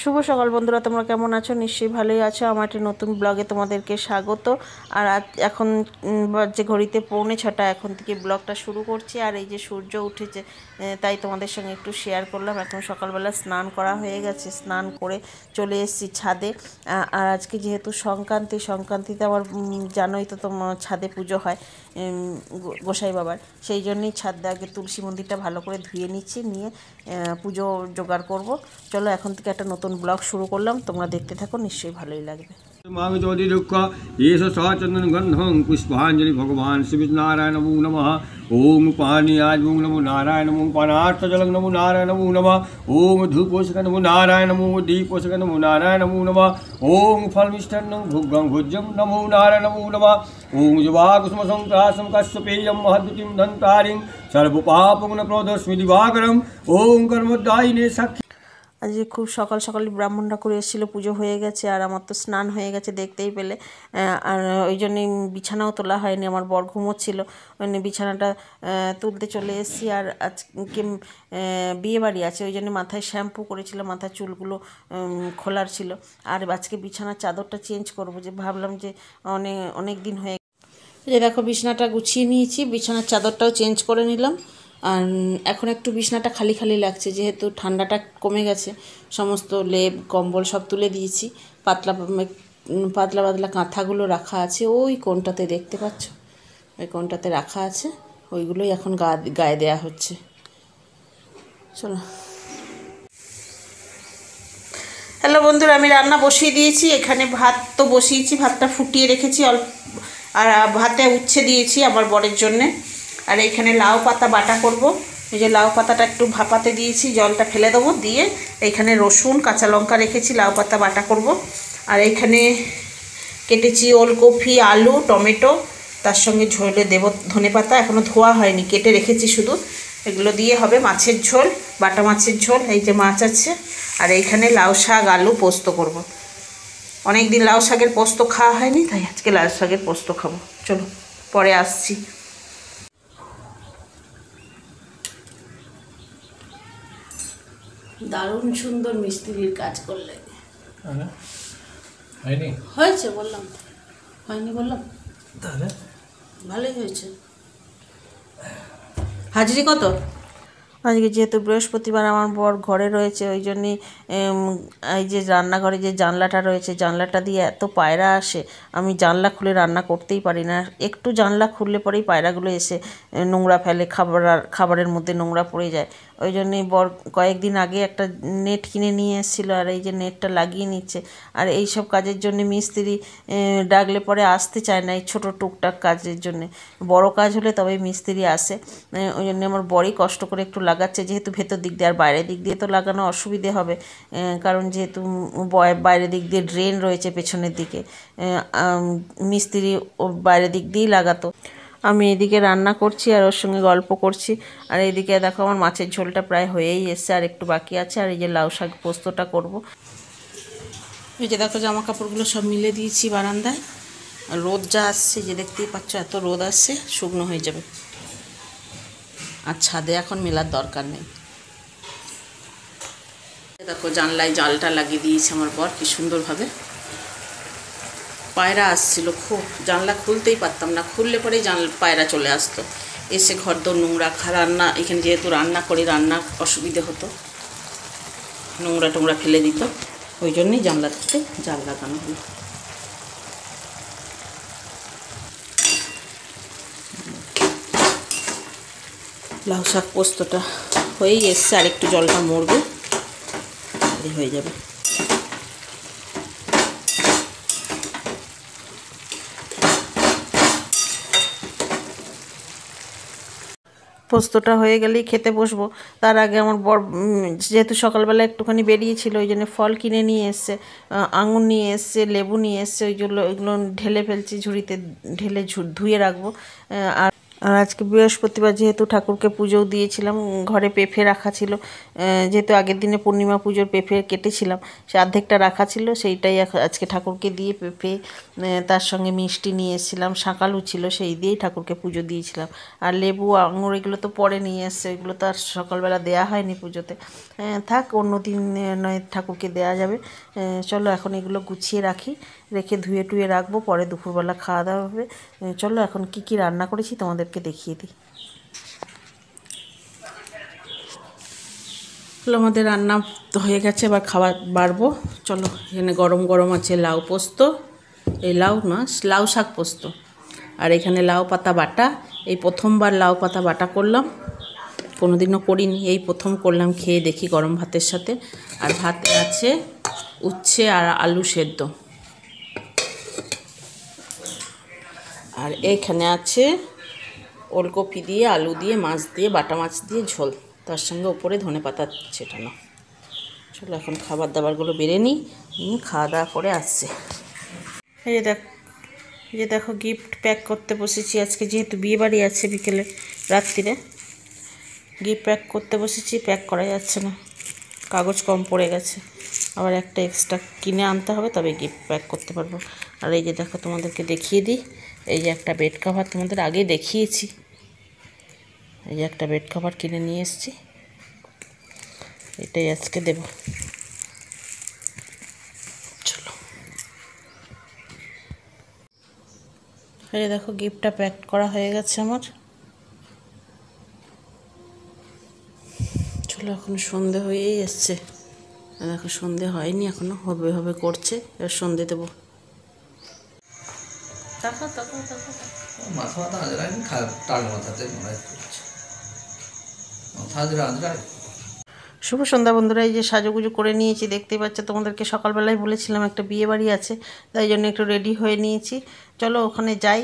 শুভ সকাল বন্ধুরা, তোমরা কেমন আছো? নিশ্চয়ই ভালোই আছো। আমার একটি নতুন ব্লগে তোমাদেরকে স্বাগত। আর এখন যে ঘড়িতে 5:45, এখন থেকে ব্লগটা শুরু করছি। আর এই যে সূর্য উঠেছে, তাই তোমাদের সঙ্গে একটু শেয়ার করলাম। এখন সকালবেলা স্নান করা হয়ে গেছে, স্নান করে চলে এসেছি ছাদে। আর আজকে যেহেতু সংক্রান্তিতে আমার জানোই তো, তোমার ছাদে পুজো হয় গোসাই বাবার। সেই জন্যই ছাদে আগে তুলসী মন্দিরটা ভালো করে ধুয়ে নিচ্ছি, নিয়ে পুজো জোগাড় করব। চলো এখন থেকে একটা নতুন ব্লগ শুরু করলাম, তোমরা দেখতে থাকো, নিশ্চয়ই ভালোই লাগবে। मामि ज्योति दुःख येष चंदन गंधं पुष्पांजलि भगवान श्री नारायण नमो नमः। ओम पानीयाज नमो नमो नारायण नमो पानार्थ जल नमो नारायण नमो नमः। ओम धूपोषक नमो नारायण नमो दीपोषक नमो नारायण नमो नमः। ओम फलमिष्टान्नं भुग्गं भुज्यं नमो नारायण नमो नमः। ओम जुवाकुसुम संक्रासं कश्यपेयं महद्युतिं दन्तारिं सर्वपापगुणप्रदस्मि दिवाकरम्। ओम कर्मोद्धायिने साक्षी। আজকে খুব সকাল সকাল ব্রাহ্মণরা করে এসেছিলো, পুজো হয়ে গেছে। আর আমার তো স্নান হয়ে গেছে, দেখতেই পেলে। আর ওই জন্যই বিছানাও তোলা হয়নি, আমার বর ঘুমোচ্ছিল, ওই বিছানাটা তুলতে চলে এসেছি। আর আজকে বিয়ে বাড়ি আছে, ওই জন্য মাথায় শ্যাম্পু করেছিলাম, মাথার চুলগুলো খোলার ছিল। আর আজকে বিছানার চাদরটা চেঞ্জ করব, যে ভাবলাম যে অনেক দিন হয়ে। যে দেখো, বিছানাটা গুছিয়ে নিয়েছি, বিছানার চাদরটাও চেঞ্জ করে নিলাম। আর এখন একটু বিছানাটা খালি খালি লাগছে, যেহেতু ঠান্ডাটা কমে গেছে। সমস্ত লেপ কম্বল সব তুলে দিয়েছি, পাতলা পাতলা কাঁথাগুলো রাখা আছে ওই কোণটাতে, দেখতে পাচ্ছ ওই কোণটাতে রাখা আছে, ওইগুলোই এখন গায়ে দেয়া হচ্ছে। চলো। হ্যালো বন্ধুরা, আমি রান্না বসিয়ে দিয়েছি। এখানে ভাত তো বসিয়েছি, ভাতটা ফুটিয়ে রেখেছি অল্প, আর ভাতে উচ্ছে দিয়েছি আমার বরের জন্যে। আর এইখানে লাউ পাতা বাটা করব। এই যে লাউ পাতাটা একটু ভাপাতে দিয়েছি, জলটা ফেলে দেবো, দিয়ে এইখানে রসুন কাঁচা লঙ্কা রেখেছি, লাউ পাতা বাটা করব। আর এইখানে কেটেছি ওলকপি, আলু, টমেটো, তার সঙ্গে ঝোলে দেবো ধনেপাতা, এখনও ধোয়া হয়নি, কেটে রেখেছি শুধু। এগুলো দিয়ে হবে মাছের ঝোল, বাটা মাছের ঝোল। এই যে মাছ আছে। আর এইখানে লাউ শাক আলু পোস্ত করব। অনেক দিন লাউ শাকের পোস্ত খাওয়া হয়নি, তাই আজকে লাউ শাকের পোস্ত খাবো। চলো পরে আসছি। দারুণ সুন্দর মিস্ত্রির কাজ করলে। হয়েছে বললাম, হয়নি বললাম, ভালোই হয়েছে। হাজিরি কত? আজকে যেহেতু বৃহস্পতিবার, আমার বর ঘরে রয়েছে, ওই জন্যই এই যে রান্নাঘরে যে জানলাটা রয়েছে, জানলাটা দিয়ে এত পায়রা আসে, আমি জানলা খুলে রান্না করতেই পারি না। একটু জানলা খুললে পরেই পায়রাগুলো এসে নোংরা ফেলে, খাবারের মধ্যে নোংরা পড়ে যায়। ওই জন্যই বর কয়েকদিন আগে একটা নেট কিনে নিয়ে এসেছিলো, আর এই যে নেটটা লাগিয়ে নিচ্ছে। আর এই সব কাজের জন্য মিস্ত্রি ডাকলে পরে আসতে চায় না, এই ছোটো টুকটাক কাজের জন্যে। বড় কাজ হলে তবে মিস্ত্রি আসে। ওই জন্য আমার বরই কষ্ট করে একটু লাগাচ্ছে, যেহেতু ভেতর দিক দিয়ে। আর বাইরের দিক দিয়ে তো লাগানো অসুবিধে হবে, কারণ যেহেতু বাইরের দিক দিয়ে ড্রেন রয়েছে পেছনের দিকে, মিস্ত্রি বাইরের দিক দিয়েই লাগাতো। আমি এদিকে রান্না করছি আর ওর সঙ্গে গল্প করছি। আর এইদিকে দেখো, আমার মাছের ঝোলটা প্রায় হয়েই এসছে, আর একটু বাকি আছে। আর এই যে লাউ শাক পোস্তটা করব। এই যে দেখো, জামা কাপড়গুলো সব মিলে দিয়েছি বারান্দায়। আর রোদ যা আসছে, যে দেখতেই পাচ্ছ এত রোদ আসছে, শুকনো হয়ে যাবে। আর ছাদে এখন মেলার দরকার নেই। দেখো, জানলায় জালটা লাগিয়ে দিয়েছে আমার বর কি সুন্দরভাবে। পায়রা আসছিল খুব, জানলা খুলতেই পারতাম না, খুললে পরেই পায়রা চলে আসতো, এসে ঘরদোর নোংরা রান্না, এখানে যেহেতু রান্না করি, রান্নার অসুবিধে হতো, নোংরা টোংরা ফেলে দিত। ওই জন্যই জানলাতে জাল লাগানো হলো। লাউ শাক পোস্তটা হয়েই এসছে, আর একটু জলটা মরবে, হয়ে যাবে। পোস্তটা হয়ে গেলেই খেতে বসবো। তার আগে আমার বর যেহেতু সকালবেলা একটুখানি বেরিয়েছিল, ওই জন্য ফল কিনে নিয়ে এসছে, আঙুর নিয়ে এসছে, লেবু নিয়ে এসছে, ওইগুলো ঢেলে ফেলছি ঝুড়িতে, ঢেলে ধুয়ে রাখবো। আর আর আজকে বৃহস্পতিবার যেহেতু ঠাকুরকে পুজোও দিয়েছিলাম, ঘরে পেঁপে রাখা ছিল, যেহেতু আগের দিনে পূর্ণিমা পুজোর পেঁপে কেটেছিলাম, সে অর্ধেকটা রাখা ছিল, সেইটাই আজকে ঠাকুরকে দিয়ে পেঁপে, তার সঙ্গে মিষ্টি নিয়ে এসেছিলাম, শাঁকালু ছিল, সেই দিয়েই ঠাকুরকে পুজো দিয়েছিলাম। আর লেবু আঙুর এগুলো তো পরে নিয়ে এসছে, এগুলো তো আর সকালবেলা দেওয়া হয়নি পুজোতে, থাক অন্য দিন নয় ঠাকুরকে দেওয়া যাবে। চলো এখন এগুলো গুছিয়ে রাখি, রেখে ধুয়ে টুয়ে রাখবো, পরে দুপুরবেলা খাওয়া দাওয়া হবে। চলো এখন কি কি রান্না করেছি তোমাদেরকে দেখিয়ে দিই। আমাদের রান্না হয়ে গেছে, এবার খাবার বাড়বো। চলো, এখানে গরম গরম আছে লাউ পোস্ত, এই লাউ না, লাউ শাক পোস্ত, আর এখানে লাউ পাতা বাটা। এই প্রথমবার লাউ পাতা বাটা করলাম, কোনোদিনও করিনি, এই প্রথম করলাম, খেয়ে দেখি গরম ভাতের সাথে। আর ভাতে আছে উচ্ছে আর আলু সেদ্ধ, আর এইখানে আছে ওলকপি দিয়ে, আলু দিয়ে, মাছ দিয়ে, বাটা মাছ দিয়ে ঝোল, তার সঙ্গে ওপরে ধনেপাতা ছেটানো। চলো এখন খাবার দাবারগুলো বেড়ে নিই, খাওয়া দাওয়া করে আসছে। এই যে দেখো গিফট প্যাক করতে বসেছি আজকে, যেহেতু বিয়েবাড়ি আছে বিকেলে রাত্রিরে, গিফট প্যাক করতে বসেছি, প্যাক করা যাচ্ছে না, কাগজ কম পড়ে গেছে, আবার একটা এক্সট্রা কিনে আনতে হবে, তবে গিফট প্যাক করতে পারবো। আর এই যে দেখো তোমাদেরকে দেখিয়ে দিই, এই যে একটা বেড কভার তোমাদের আগেই দেখিয়েছি, এই যে একটা বেড কভার কিনে নিয়ে এসেছি, এটাই আজকে দেব। চলো, এই দেখো গিফটটা প্যাক করা হয়ে গেছে আমার। চলো, এখন সন্ধে হয়েই এসছে, দেখো সন্ধে হয়নি এখনো, হবে হবে করছে, এবার সন্ধে দেবো। মাথা মাথা আজরাই টাল মাথাতে মনে হচ্ছে মাথা আজরা। শুভ সন্ধ্যা বন্ধুরা, এই যে সাজুগুজু করে নিয়েছি, দেখতেই পাচ্ছ, তোমাদেরকে সকালবেলায় বলেছিলাম একটা বিয়ে বাড়ি আছে, তাই জন্য একটু রেডি হয়ে নিয়েছি। চলো ওখানে যাই,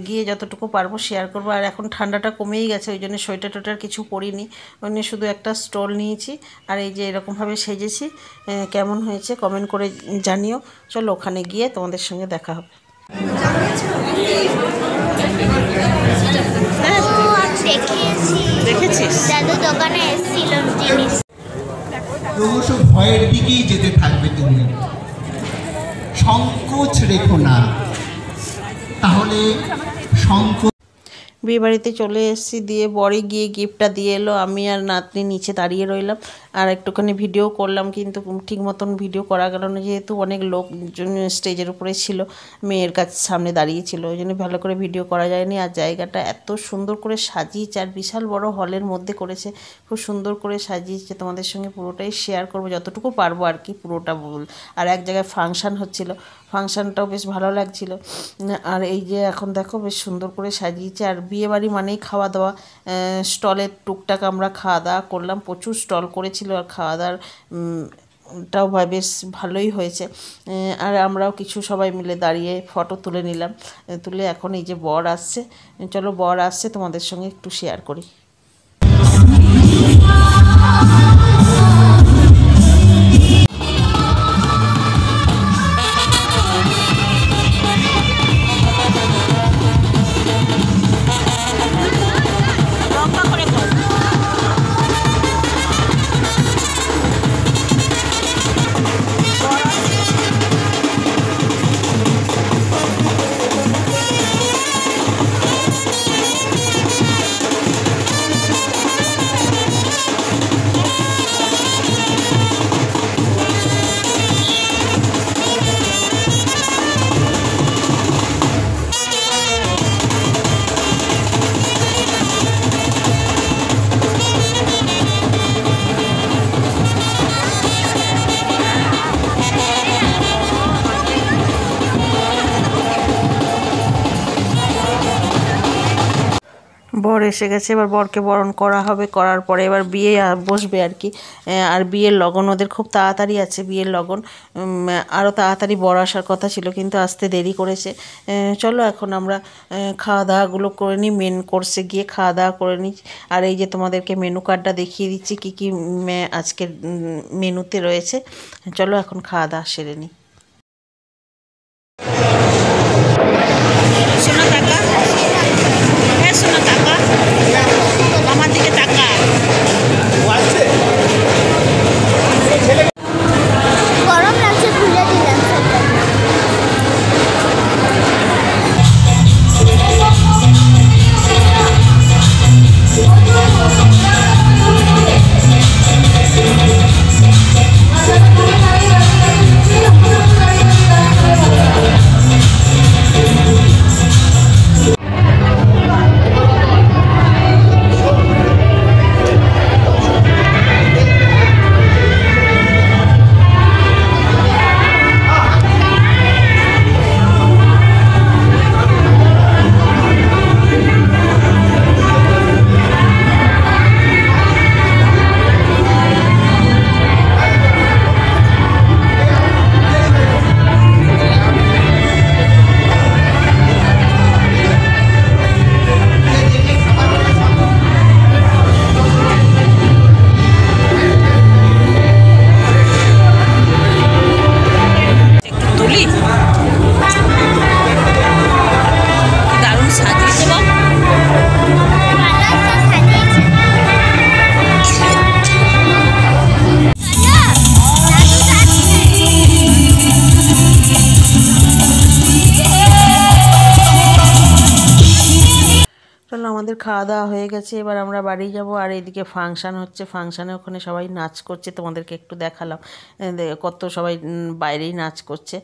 গিয়ে যতটুকু পারবো শেয়ার করবো। আর এখন ঠান্ডাটা কমেই গেছে, ওই জন্য সোয়েটার টোয়েটার কিছু পরিনি, ওই জন্য শুধু একটা স্টল নিয়েছি। আর এই যে এরকমভাবে সেজেছি, কেমন হয়েছে কমেন্ট করে জানিও। চলো ওখানে গিয়ে তোমাদের সঙ্গে দেখা হবে। দেখেছিস দাদু দোকানে এসেছিল জিনিস, ক্রমশ ভয়ের দিকেই যেতে থাকবে তুমি, সংকোচ রেখো না, তাহলে সংকোচ। বিয়েবাড়িতে চলে এসেছি, দিয়ে বরে গিয়ে গিফটটা দিয়ে এলো, আমি আর নাতনি নিচে দাঁড়িয়ে রইলাম, আর একটুখানি ভিডিও করলাম, কিন্তু ঠিক মতন ভিডিও করা গেল না, যেহেতু অনেক লোক স্টেজের উপরে ছিল, মেয়ের কাছে সামনে দাঁড়িয়েছিল, ওই জন্য ভালো করে ভিডিও করা যায়নি। আর জায়গাটা এত সুন্দর করে সাজিয়েছে, আর বিশাল বড় হলের মধ্যে করেছে, খুব সুন্দর করে সাজিয়েছে, তোমাদের সঙ্গে পুরোটাই শেয়ার করবো যতটুকু পারবো আর কি, পুরোটা বল। আর এক জায়গায় ফাংশান হচ্ছিল, ফাংশানটাও বেশ ভালো লাগছিল। আর এই যে এখন দেখো বেশ সুন্দর করে সাজিয়েছে, আর বিয়েবাড়ি মানেই খাওয়া দাওয়া, স্টলের টুকটাক আমরা খাওয়া দাওয়া করলাম, প্রচুর স্টল করেছিল, আর খাওয়া দাওয়ার টাও বেশ ভালোই হয়েছে। আর আমরাও কিছু সবাই মিলে দাঁড়িয়ে ফটো তুলে নিলাম, তুলে এখন এই যে বর আসছে, চলো বর আসছে তোমাদের সঙ্গে একটু শেয়ার করি। বর এসে গেছে, এবার বরকে বরণ করা হবে, করার পরে এবার বিয়ে বসবে আর কি। আর বিয়ের লগন ওদের খুব তাড়াতাড়ি আছে, বিয়ের লগন আরও তাড়াতাড়ি বর আসার কথা ছিল, কিন্তু আসতে দেরি করেছে। চলো এখন আমরা খাওয়া দাওয়াগুলো করে নিই, মেন কোর্সে গিয়ে খাওয়া দাওয়া করে নিই। আর এই যে তোমাদেরকে মেনু কার্ডটা দেখিয়ে দিচ্ছি, কী কী আজকের মেনুতে রয়েছে। চলো এখন খাওয়া দাওয়া সেরে নিই। সোনা টাকা এসো না টাকা, আমার দিকে টাকা। গরম লাগছে, খুলে দিলাম সেটা। আমাদের খাওয়া দাওয়া হয়ে গেছে, এবার আমরা বাড়ি যাব। আর এইদিকে ফাংশান হচ্ছে, ফাংশানে ওখানে সবাই নাচ করছে, তোমাদেরকে একটু দেখালাম কত সবাই বাইরেই নাচ করছে।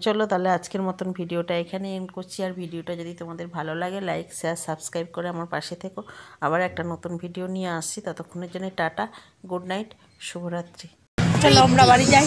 চলো তাহলে আজকের মতন ভিডিওটা এখানে এন্ড করছি। আর ভিডিওটা যদি তোমাদের ভালো লাগে লাইক শেয়ার সাবস্ক্রাইব করে আমার পাশে থেকো। আবার একটা নতুন ভিডিও নিয়ে আসছি, ততক্ষণের জন্য টাটা, গুড নাইট, শুভরাত্রি। চলো আমরা বাড়ি যাই।